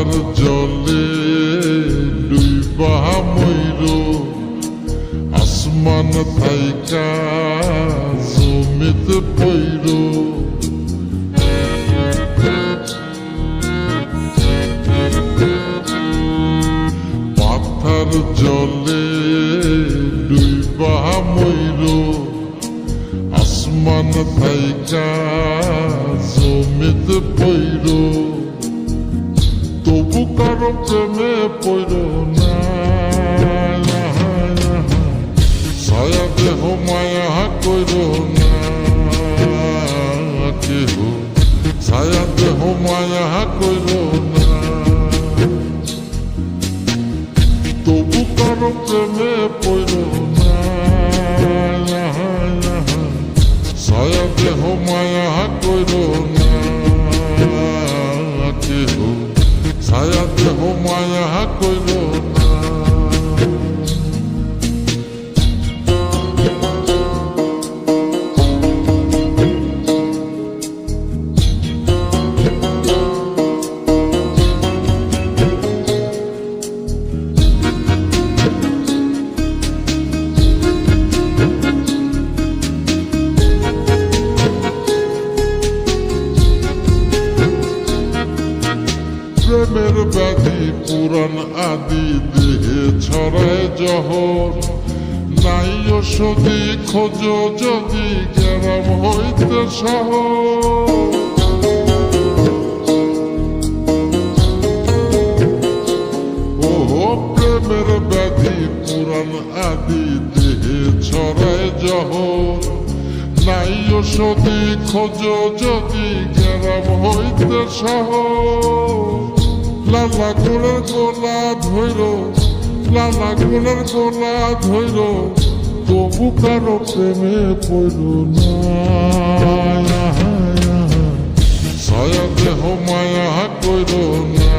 পাথার জলে ডুইবা ময়ূর আসমান থাইকা জমিতে পইর পাথার জলে ডুইবা ময়ূর আসমান থাইকা জমিতে পইর তবু কারো প্রেমে পইর না ছায়া দেহ মায়া কইর না কেহ ছায়া দেহ মায়া কইর না তবু কারো প্রেমে পইর না ছায়া দেহ মায়া কইর না কেহ ছায়া দেহ মায়া কইর না প্রেমের ব্যাধি পুরাণ আদি দেহে ছড়ায় জহর নাই ওষুধি খোঁজ যদি গ্রাম হইতে শহর ওহো প্রেমের ব্যাধি পুরাণ আদি দেহে ছড়ায় জহর নাই ওষুধি খোঁজ যদি গ্রাম হইতে শহর লালা গোলার গোলা ধৈর লালা গোলার গোলা ধৈর তবু কারো প্রেমে পড়ল না ছায়া দেহ মায়া কইর না